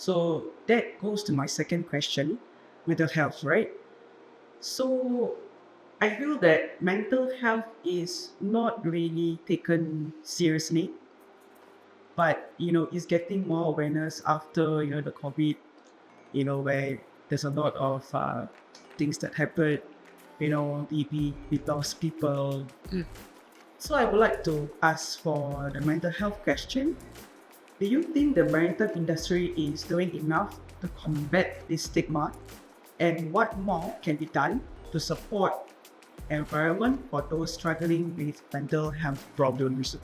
So that goes to my second question, mental health, right? So I feel that mental health is not really taken seriously, but it's getting more awareness after the COVID, where there's a lot of things that happen. We lost people. So I would like to ask for the mental health question. Do you think the maritime industry is doing enough to combat this stigma? And what more can be done to support environment for those struggling with mental health problems?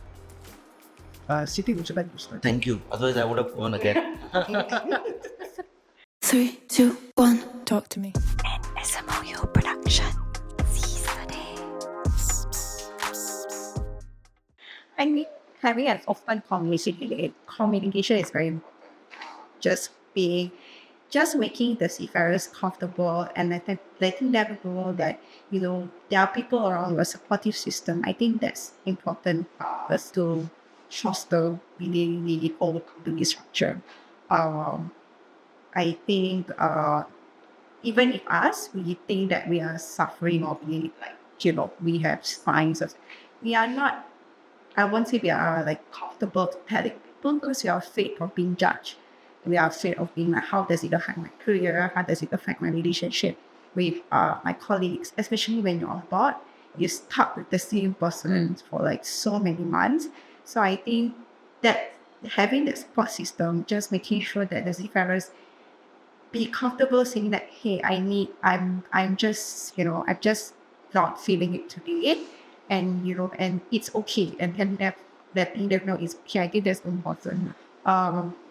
Siti, would you like to start? Thank you. Otherwise, I would have gone again. 3, 2, 1. Talk to me. An SMOU production. Seize the day. I think having an open communication is very important. Just making the seafarers comfortable and letting them know that there are people around a supportive system. I think that's important for us to foster within the whole company structure. I think even if we think that we are suffering or we have signs of, we are not. I won't say we are comfortable telling people because we are afraid of being judged. We are afraid of being how does it affect my career? How does it affect my relationship with my colleagues? Especially when you're on board, you're stuck with the same person for so many months. So I think that having the support system, just making sure that the seafarers be comfortable saying that, hey, I'm just not feeling it today, and and it's okay, and letting them know it's okay. I think that's important.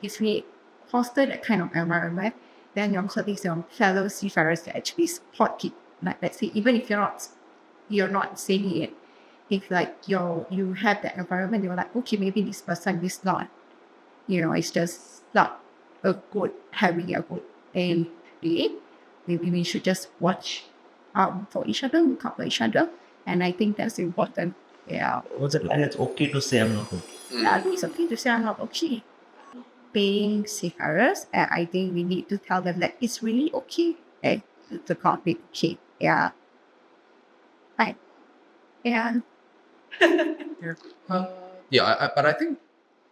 If we foster that kind of environment, then your colleagues, your fellow seafarers that actually support it. Like let's say, even if you're not saying it, if you have that environment, you're like, okay, maybe this person is not, it's just not a good having a good day. Maybe we should just watch for each other, look out for each other. And I think that's important. Yeah. And it's okay to say I'm not okay. I think it's okay to say I'm not okay. Being seafarers, and I think we need to tell them that it's really okay to not be okay. Yeah. Right. Yeah. But I think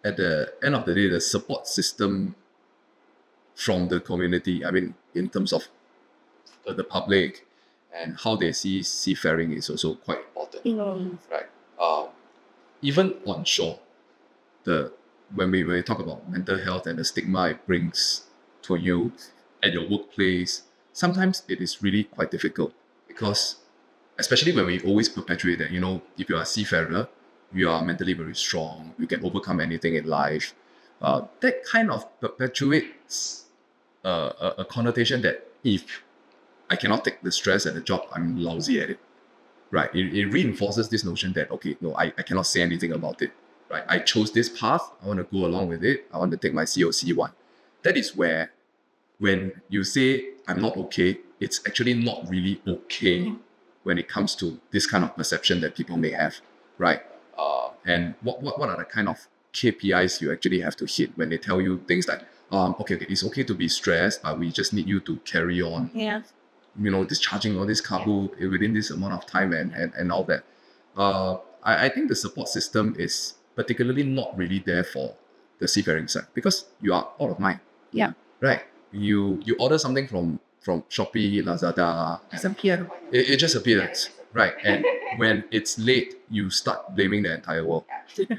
at the end of the day, the support system from the community, I mean, in terms of the public and how they see seafaring is also quite important, right? Even on shore, when we talk about mental health and the stigma it brings to you at your workplace, sometimes it is really quite difficult because, especially when we always perpetuate that, if you are a seafarer, you are mentally very strong, you can overcome anything in life. That kind of perpetuates a connotation that if I cannot take the stress at the job, I'm lousy at it, right? It reinforces this notion that, okay, no, I cannot say anything about it, right? I chose this path, I want to go along with it, I want to take my COC1. That is where, when you say I'm not okay, it's actually not really okay when it comes to this kind of perception that people may have, right? And what are the kind of KPIs you actually have to hit when they tell you things like, okay, it's okay to be stressed, but we just need you to carry on. Yeah. Discharging all this cargo within this amount of time and all that. I think the support system is particularly not really there for the seafaring side because you are out of mind. Yeah. Right. You order something from Shopee, Lazada. Disappear. It just appears. Right. And when it's late, you start blaming the entire world.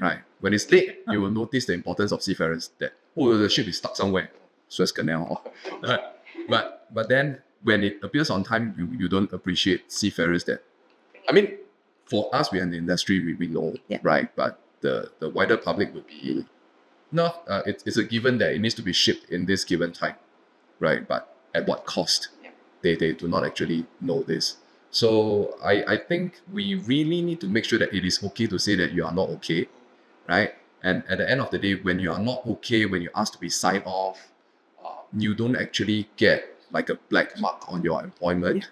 Right. When it's late, you will notice the importance of seafarers that, the ship is stuck somewhere. Suez Canal. Right. But then when it appears on time, you don't appreciate seafarers that, I mean, for us, we are in the industry, we know, right? But the wider public would be, it's a given that it needs to be shipped in this given time, right? But at what cost? They do not actually know this. So I think we really need to make sure that it is okay to say that you are not okay, right? And at the end of the day, when you are not okay, when you're asked to be signed off, you don't actually get like a black mark on your employment.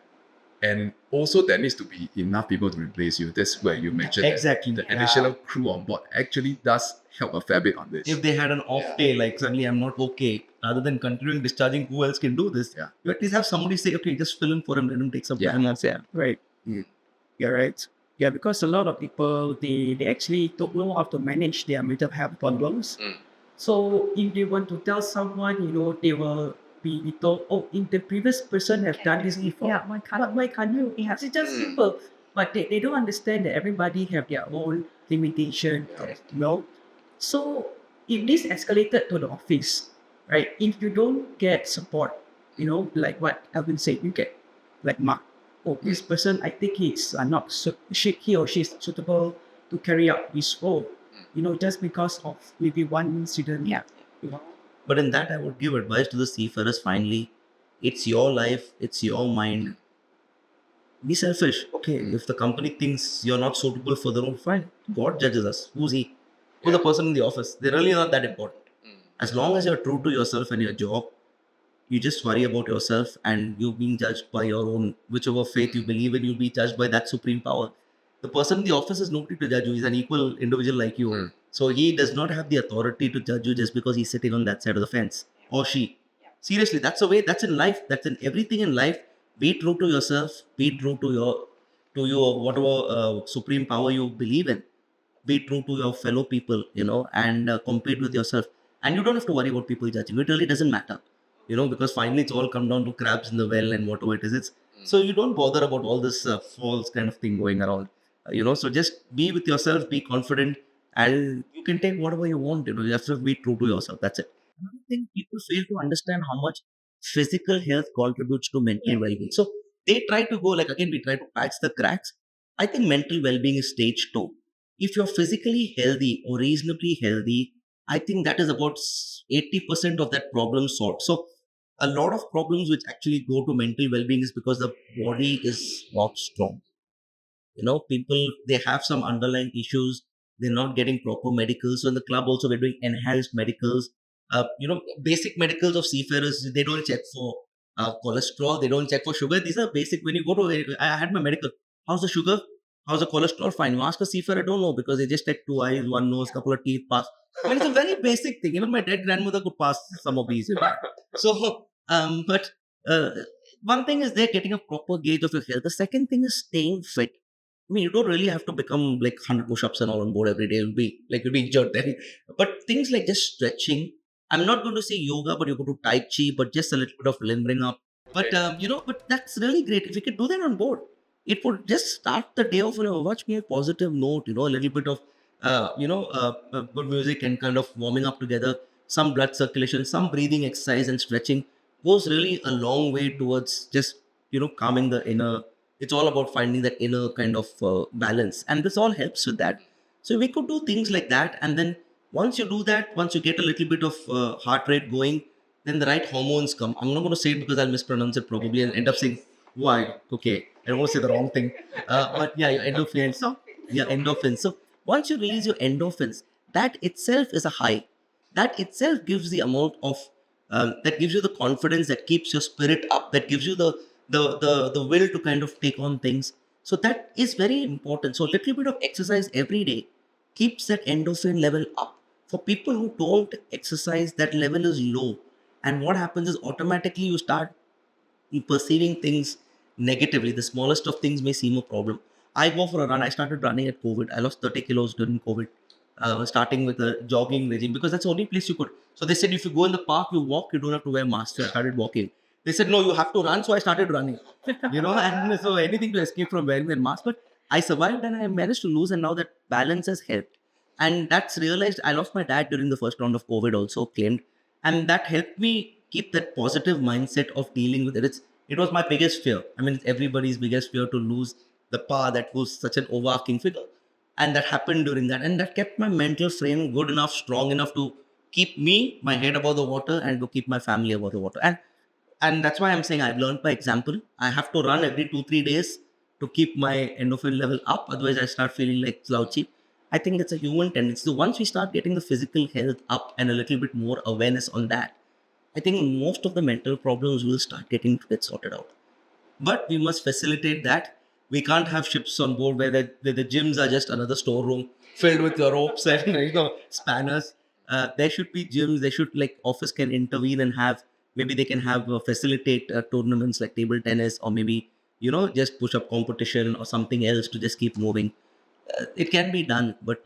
And also there needs to be enough people to replace you. That's where you mentioned Exactly. that the additional crew on board actually does help a fair bit on this. If they had an off day, like suddenly I'm not okay, rather than continuing discharging, who else can do this? Yeah. You at least have somebody say, okay, just fill in for him, let him take some Yeah. time. That's Right. Mm. You're right. Yeah, because a lot of people they actually don't know how to manage their mental health problems. Mm. So if they want to tell someone, they will be told, oh, if the previous person have done this before, Yeah, why can't but why can't you? Yeah. It's just simple. But they don't understand that everybody have their own limitation. So if this escalated to the office, right? If you don't get support, like what Alvin said, you get like mark. Oh, this person, I think he's not he or she is suitable to carry out this role. Just because of maybe one incident. Yeah. But in that, I would give advice to the seafarers finally. It's your life, it's your mind. Be selfish. Okay, if the company thinks you're not suitable for the role, fine. God judges us. Who's he? Who's the person in the office? They're really not that important. As long as you're true to yourself and your job, you just worry about yourself and you being judged by your own, whichever faith you believe in, you'll be judged by that supreme power. The person in the office is nobody to judge you. He's an equal individual like you. So he does not have the authority to judge you just because he's sitting on that side of the fence. Or she. Seriously, that's the way, that's in life, that's in everything in life. Be true to yourself, be true to your whatever supreme power you believe in. Be true to your fellow people, and compete with yourself. And you don't have to worry about people judging. It really doesn't matter, because finally it's all come down to crabs in the well and whatever it is. So you don't bother about all this false kind of thing going around. So just be with yourself, be confident, and you can take whatever you want. You have to be true to yourself. That's it. Another thing, people fail to understand how much physical health contributes to mental well-being. So they try to go like, again, we try to patch the cracks. I think mental well-being is stage 2. If you're physically healthy or reasonably healthy, I think that is about 80% of that problem solved. So a lot of problems which actually go to mental well-being is because the body is not strong. People, they have some underlying issues. They're not getting proper medicals. So in the club also, we're doing enhanced medicals. Basic medicals of seafarers, they don't check for cholesterol. They don't check for sugar. These are basic. When you go to, I had my medical. How's the sugar? How's the cholesterol? Fine. You ask a seafarer, I don't know, because they just take 2 eyes, 1 nose, couple of teeth, pass. But it's a very basic thing. Even my dead grandmother could pass some of these. So, but one thing is they're getting a proper gauge of your health. The second thing is staying fit. I mean, you don't really have to become like 100 push-ups and all on board every day. You'll be injured then. But things like just stretching. I'm not going to say yoga, but you go to Tai Chi, but just a little bit of limbering up. But but that's really great. If you could do that on board, it would just start the day off on a much more positive note. A little bit of good music and kind of warming up together. Some blood circulation, some breathing exercise and stretching goes really a long way towards just calming the inner. It's all about finding that inner kind of balance, and this all helps with that. So we could do things like that, and then once you do that, once you get a little bit of heart rate going, then the right hormones come. I'm not going to say it because I'll mispronounce it probably and end up saying why. Okay, I don't want to say the wrong thing, but yeah, your endorphins. Yeah, endorphins. So once you release your endorphins, that itself is a high. That itself gives the amount of that gives you the confidence, that keeps your spirit up, that gives you the will to kind of take on things. So that is very important. So a little bit of exercise every day keeps that endorphin level up. For people who don't exercise, that level is low. And what happens is automatically you start perceiving things negatively. The smallest of things may seem a problem. I go for a run. I started running at COVID. I lost 30 kilos during COVID, starting with a jogging regime because that's the only place you could. So they said if you go in the park, you walk, you don't have to wear masks. So I started walking. They said, no, you have to run. So I started running, and so anything to escape from wearing a mask. But I survived and I managed to lose. And now that balance has helped. And that's realized. I lost my dad during the first round of COVID also, claimed. And that helped me keep that positive mindset of dealing with it. It was my biggest fear. I mean, it's everybody's biggest fear to lose the pa that was such an overarching figure. And that happened during that. And that kept my mental frame good enough, strong enough to keep me, my head above the water, and to keep my family above the water. And that's why I'm saying I've learned by example. I have to run every 2-3 days to keep my endorphin level up. Otherwise, I start feeling like slouchy. I think it's a human tendency. So once we start getting the physical health up and a little bit more awareness on that, I think most of the mental problems will start getting to get sorted out. But we must facilitate that. We can't have ships on board where the gyms are just another storeroom filled with your ropes and spanners. There should be gyms. They should like office can intervene and have maybe they can have facilitate tournaments like table tennis or maybe just push up competition or something else to just keep moving. It can be done, but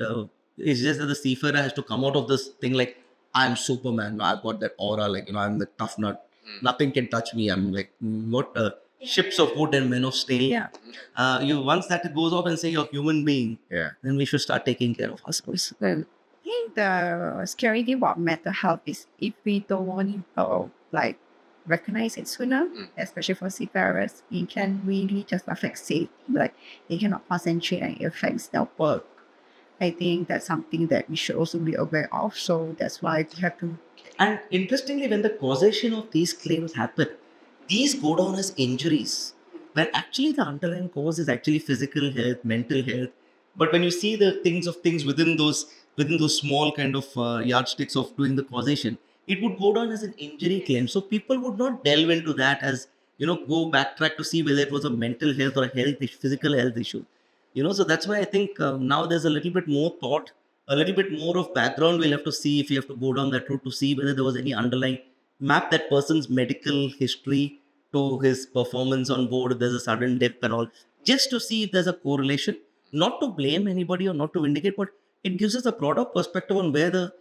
it's just that the seafarer has to come out of this thing like I'm Superman. I've got that aura, like I'm the tough nut. Nothing can touch me. I'm like what ships of wood and men of steel. Yeah. You once that goes off and say you're a human being, Yeah. then we should start taking care of ourselves. I think the scary thing about mental health is if we don't like recognize it sooner, especially for seafarers, it can really just affect safety. Like they cannot concentrate and it affects their work. I think that's something that we should also be aware of. So that's why we have to. And interestingly, when the causation of these claims happen, these go down as injuries, when actually the underlying cause is actually physical health, mental health. But when you see the things within those small kind of yardsticks of doing the causation, it would go down as an injury claim. So people would not delve into that as go backtrack to see whether it was a mental health or a physical health issue. So that's why I think now there's a little bit more thought, a little bit more of background. We'll have to see if we have to go down that route to see whether there was any underlying map that person's medical history to his performance on board, if there's a sudden dip and all, just to see if there's a correlation. Not to blame anybody or not to indicate, but it gives us a broader perspective on where the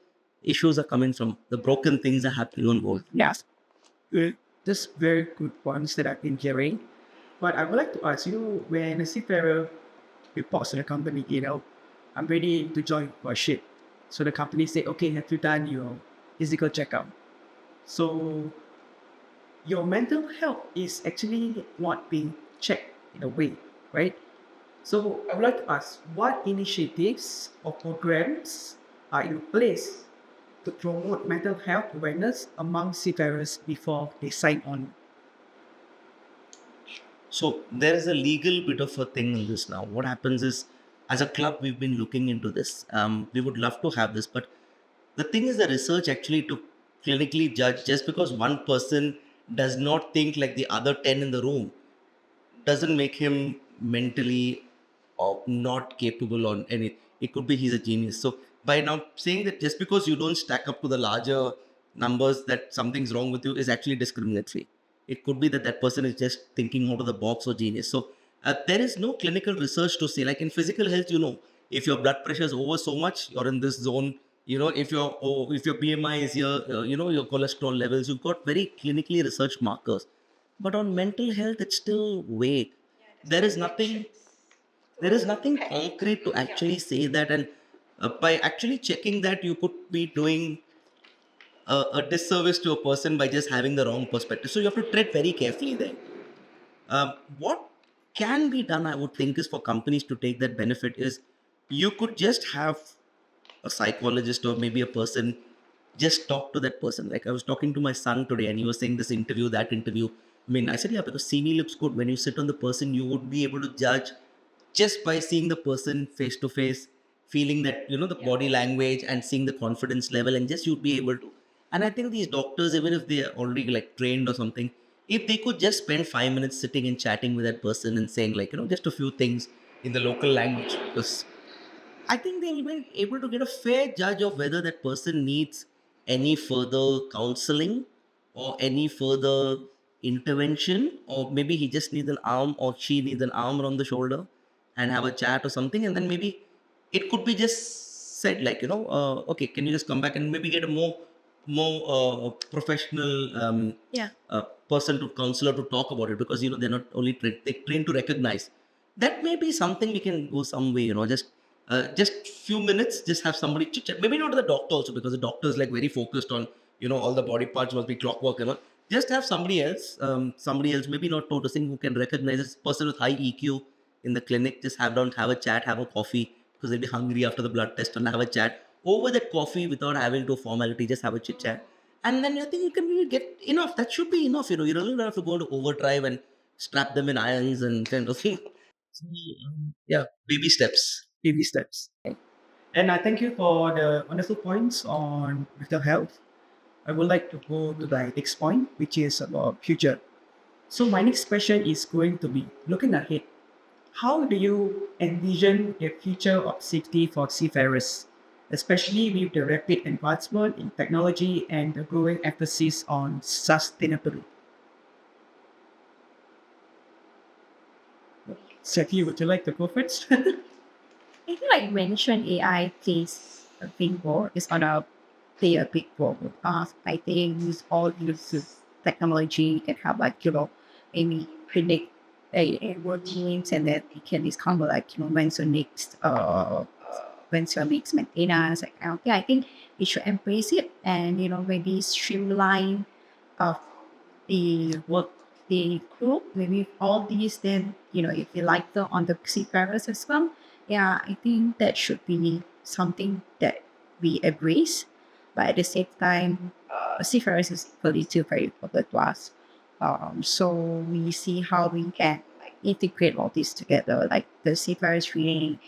issues are coming from, the broken things are happening on board. Yes. Good. Just very good points that I've been hearing. But I would like to ask you, when a seafarer reports to the company, I'm ready to join for a ship. So the company say, okay, have you done your physical checkup? So your mental health is actually not being checked in a way, right? So I would like to ask, what initiatives or programs are in place to promote mental health awareness among seafarers before they sign on? So there is a legal bit of a thing in this now. What happens is, as a club, we've been looking into this. We would love to have this, but the thing is, the research actually to clinically judge just because one person does not think like the other 10 in the room doesn't make him mentally or not capable on any. It could be he's a genius. So by now saying that just because you don't stack up to the larger numbers that something's wrong with you is actually discriminatory. It could be that that person is just thinking out of the box or genius. So there is no clinical research to say, like in physical health, if your blood pressure is over so much, you're in this zone. If your BMI is here, your cholesterol levels, you've got very clinically researched markers. But on mental health, it's still vague. There is nothing. There is nothing concrete to actually say that, and by actually checking that, you could be doing a disservice to a person by just having the wrong perspective. So you have to tread very carefully there. What can be done, I would think, is for companies to take that benefit is you could just have a psychologist or maybe a person just talk to that person. Like I was talking to my son today and he was saying this interview, that interview. I mean, I said, yeah, because CV looks good. When you sit on the person, you would be able to judge just by seeing the person face to face, feeling that, the body language and seeing the confidence level, and just you'd be able to. And I think these doctors, even if they are already like trained or something, if they could just spend 5 minutes sitting and chatting with that person and saying like, just a few things in the local language, because I think they'll be able to get a fair judge of whether that person needs any further counseling or any further intervention, or maybe he just needs an arm or she needs an arm around the shoulder and have a chat or something. And then maybe it could be just said like, okay, can you just come back and maybe get a more professional person to counselor to talk about it, because they're not only they trained to recognize that may be something we can go some way, just few minutes, just have somebody chit chat. Maybe not the doctor also, because the doctor is like very focused on, all the body parts must be clockwork, Just have somebody else, maybe not noticing, who can recognize this person with high EQ in the clinic. Just have a chat, have a coffee, because they'll be hungry after the blood test, and have a chat over that coffee without having to formality. Just have a chit chat, and then I think you can really get enough. That should be enough. You really don't have to go into overdrive and strap them in irons and kind of thing. So, baby steps. Baby steps. And I thank you for the wonderful points on mental health. I would like to go to the next point, which is about future. So my next question is going to be looking ahead. How do you envision the future of safety for seafarers? especially with the rapid advancement in technology and the growing emphasis on sustainability. Seti, would you like to go first? I think like you mentioned, AI plays a big role. It's gonna play a big role. I think use all these technology can help like, maybe predict workings and then we can discover like, when's your next maintenance. Like, okay, I think we should embrace it and, maybe streamline the work the crew, maybe all these, then, if you like the on the seafarers as well, yeah, I think that should be something that we embrace. But at the same time, seafarers is equally too very important to us. So we see how we can like integrate all this together, like the seafarers training,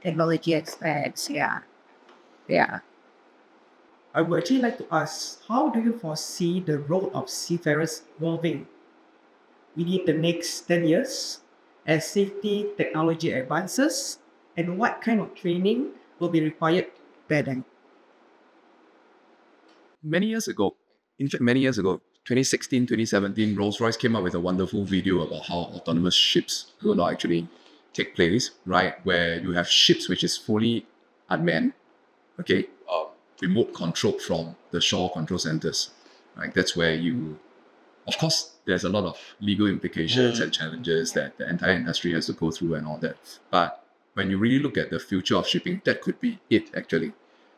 technology aspects. Yeah, yeah. I would actually like to ask, how do you foresee the role of seafarers evolving within the next 10 years as safety technology advances, and what kind of training will be required by then? Many years ago, in fact, many years ago, 2016, 2017, Rolls-Royce came up with a wonderful video about how autonomous ships will not actually take place, right? Where you have ships which is fully unmanned, okay, remote controlled from the shore control centers, right? That's where you, of course, there's a lot of legal implications and challenges that the entire industry has to go through and all that. But when you really look at the future of shipping, that could be it actually.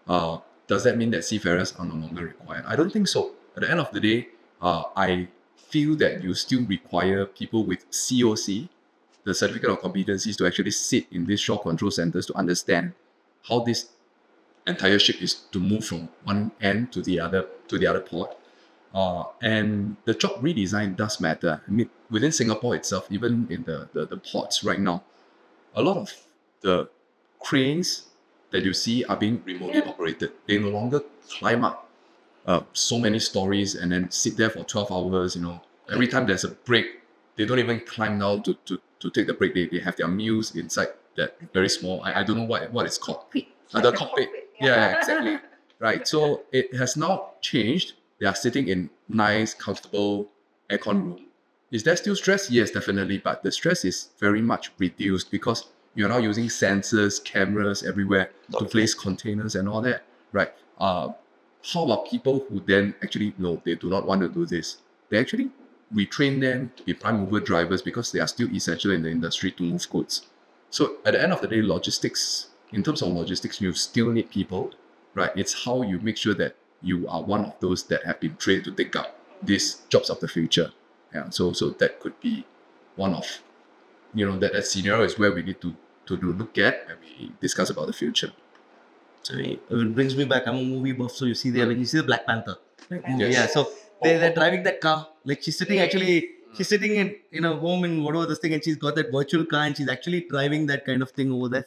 Does that mean that seafarers are no longer required? I don't think so. At the end of the day, I feel that you still require people with COC, the certificate of competencies, to actually sit in these shore control centers to understand how this entire ship is to move from one end to the other port. And the job redesign does matter. I mean, within Singapore itself, even in the ports right now, a lot of the cranes that you see are being remotely operated. They no longer climb up so many stories and then sit there for 12 hours. Every time there's a break, they don't even climb down to take the break. They have their meals inside that very small, I don't know what it's called. The cockpit. Yeah, exactly. Right. So it has now changed. They are sitting in nice, comfortable aircon room. Is there still stress? Yes, definitely. But the stress is very much reduced because you're now using sensors, cameras everywhere to place containers and all that. Right. How about people who then actually no, they do not want to do this? They actually retrain them to be prime mover drivers because they are still essential in the industry to move goods. So at the end of the day, logistics, in terms of logistics, you still need people, right? It's how you make sure that you are one of those that have been trained to take up these jobs of the future. Yeah. So that could be one of, that scenario is where we need to look at when we discuss about the future. So it brings me back. I'm a movie buff, so you see the Black Panther. Yes. Yeah, so they're driving that car. Like she's sitting in a home in whatever this thing, and she's got that virtual car, and she's actually driving that kind of thing over there.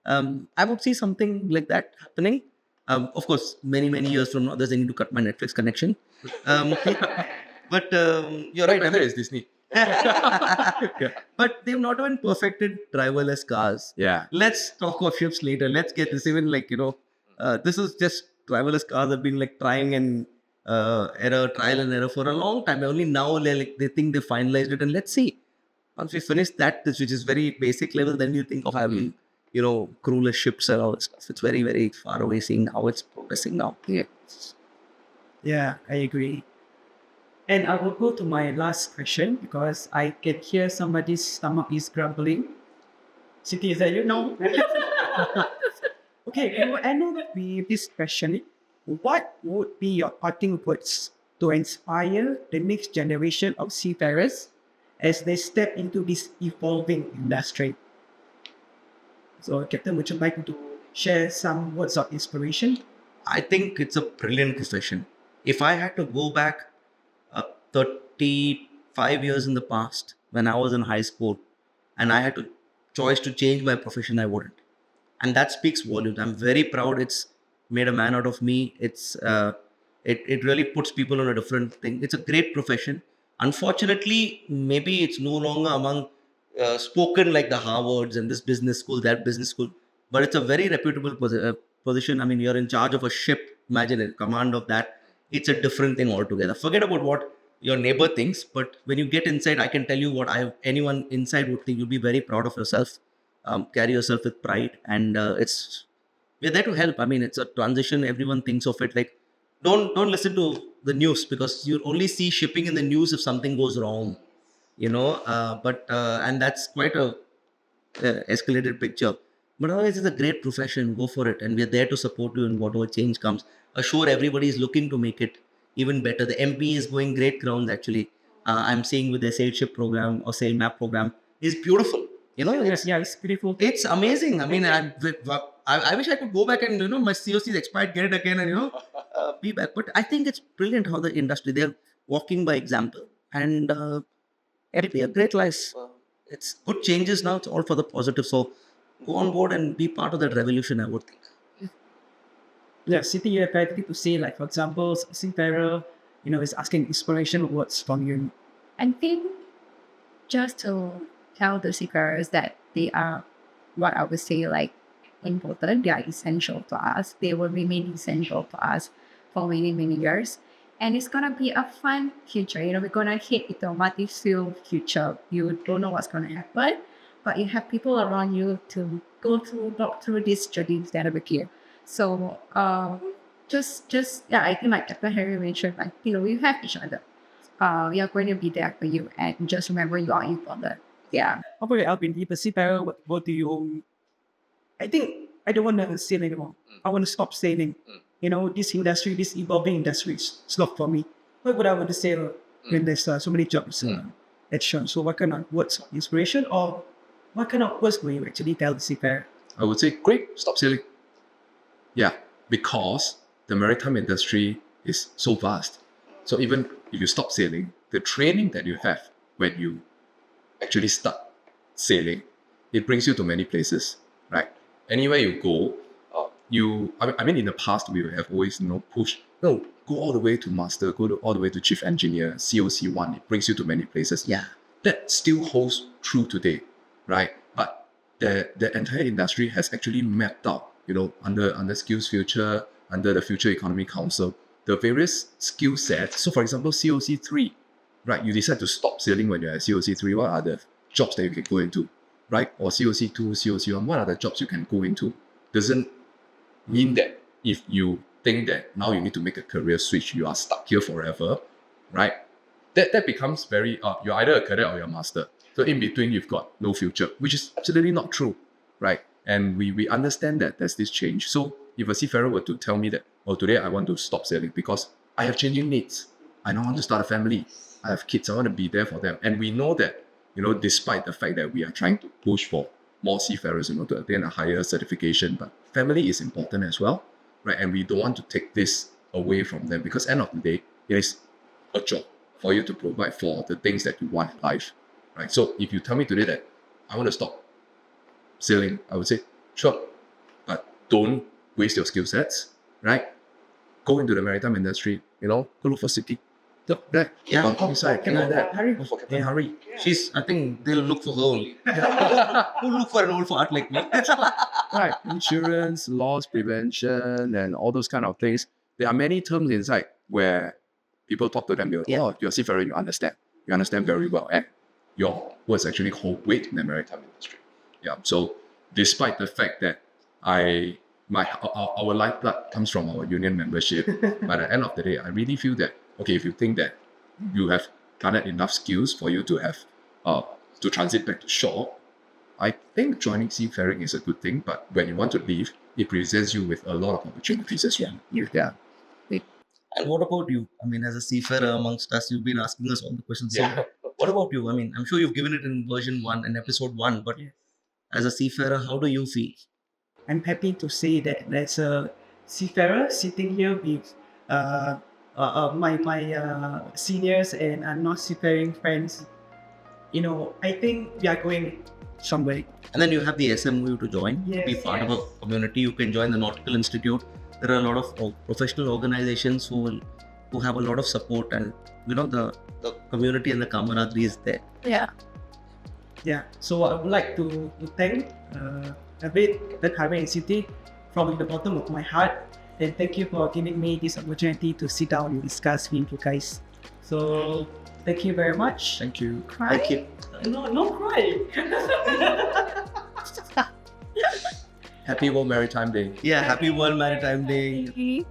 I would see something like that happening. Of course, many years from now, there's a need to cut my Netflix connection. But you're right. Whether it's Disney. But they've not even perfected driverless cars. Yeah. Let's talk of ships later. Let's get this even this is just driverless cars have been like trial and error for a long time. Only now they think they finalized it, and let's see. Once we finish that, which is very basic level, then you think of having crewless ships and all this stuff. It's very, very far away seeing how it's progressing now. Yeah, I agree. And I will go to my last question because I can hear somebody's stomach is grumbling. Siti, is that you? No. Okay, we will end with this question. What would be your parting words to inspire the next generation of seafarers as they step into this evolving industry? So, Captain, would you like to share some words of inspiration? I think it's a brilliant profession. If I had to go back 35 years in the past when I was in high school and I had to choice to change my profession, I wouldn't. And that speaks volumes. I'm very proud. It's made a man out of me. It really puts people on a different thing. It's a great profession. Unfortunately, maybe it's no longer among spoken like the Harvards and this business school, that business school, but it's a very reputable position. I mean, you're in charge of a ship. Imagine it, command of that. It's a different thing altogether. Forget about what your neighbor thinks, but when you get inside, I can tell you what anyone inside would think. You'll be very proud of yourself. Carry yourself with pride, and we're there to help. I mean, it's a transition. Everyone thinks of it like don't listen to the news, because you only see shipping in the news if something goes wrong. And that's quite a escalated picture. But otherwise, it's a great profession. Go for it, and we're there to support you in whatever change comes. Assure everybody is looking to make it even better. The MP is going great grounds actually. I'm seeing with the sailship program or sail map program is beautiful. It's beautiful. It's amazing. I mean, I wish I could go back and my COC is expired, get it again, and be back. But I think it's brilliant how the industry, they're walking by example, and it'll be a great life. It's good changes now. It's all for the positive. So go on board and be part of that revolution, I would think. Yeah, Siti, you have anything to say, like for example, seafarer, is asking inspirational words from you. I think just to tell the seafarers that they are what I would say like important, they are essential to us. They will remain essential to us for many, many years. And it's gonna be a fun future. We're gonna hit into a multi-field future. You don't know what's gonna happen, but you have people around you to walk through these journeys that are with you. So I think like Captain Harry mentioned, like, we have each other. We are going to be there for you, and just remember you are important. Yeah. How about you, Alvin? If a seafarer, what do you? I think I don't want to sail anymore. I want to stop sailing. This industry, this evolving industry is not for me. Why would I want to sail when there's so many jobs at Sean? So what kind of words of inspiration, or what kind of words will you actually tell the seafarer? I would say, great, stop sailing. Yeah, because the maritime industry is so vast. So even if you stop sailing, the training that you have when you actually start sailing, it brings you to many places, right? Anywhere you go, in the past, we have always, go all the way to master, all the way to chief engineer, COC1, it brings you to many places. Yeah. That still holds true today, right? But the entire industry has actually mapped out, under Skills Future, under the Future Economy Council, the various skill sets. So for example, COC3, right? You decide to stop sailing when you're at COC3, what are the jobs that you can go into, right? Or COC2, COC1, what are the jobs you can go into? Doesn't mean that if you think that now you need to make a career switch, you are stuck here forever, right? That becomes very, you're either a cadet or you're a master. So in between, you've got no future, which is absolutely not true, right? And we understand that there's this change. So if a seafarer were to tell me that, today I want to stop sailing because I have changing needs. I now want to start a family. I have kids. I want to be there for them. And we know that, despite the fact that we are trying to push for more seafarers, to attain a higher certification, but family is important as well, right? And we don't want to take this away from them, because end of the day, it is a job for you to provide for the things that you want in life, right? So if you tell me today that I want to stop sailing, I would say, sure, but don't waste your skill sets, right? Go into the maritime industry, go look for Siti. That, Yeah. inside, can I that? Hurry. Go for Captain Hurry. I think they'll look for her only. Who look for an old fart like me? Right, insurance, loss prevention, and all those kind of things. There are many terms inside where people talk to them. You're a seafarer, you understand. You understand very well. And your words actually hold weight in the maritime industry. Yeah. So despite the fact that our lifeblood comes from our union membership, but at the end of the day, I really feel that, okay, if you think that you have garnered enough skills for you to have to transit back to shore, I think joining seafaring is a good thing. But when you want to leave, it presents you with a lot of opportunities as well. Yeah. And what about you? I mean, as a seafarer amongst us, you've been asking us all the questions. Yeah. So what about you? I mean, I'm sure you've given it in version 1 and episode 1, but as a seafarer, how do you feel? I'm happy to say that there's a seafarer sitting here with my seniors and non-seafaring friends. I think we are going somewhere. And then you have the SMOU to join, Yes, be part of a community. You can join the Nautical Institute. There are a lot of professional organizations who have a lot of support, and the community and the camaraderie is there. Yeah. So I would like to thank Alvin, Harry, and Siti from the bottom of my heart. And thank you for giving me this opportunity to sit down and discuss with you guys. So thank you very much. Thank you. Thank you. No cry. Happy World Maritime Day. Yeah, happy World Maritime Day. Okay.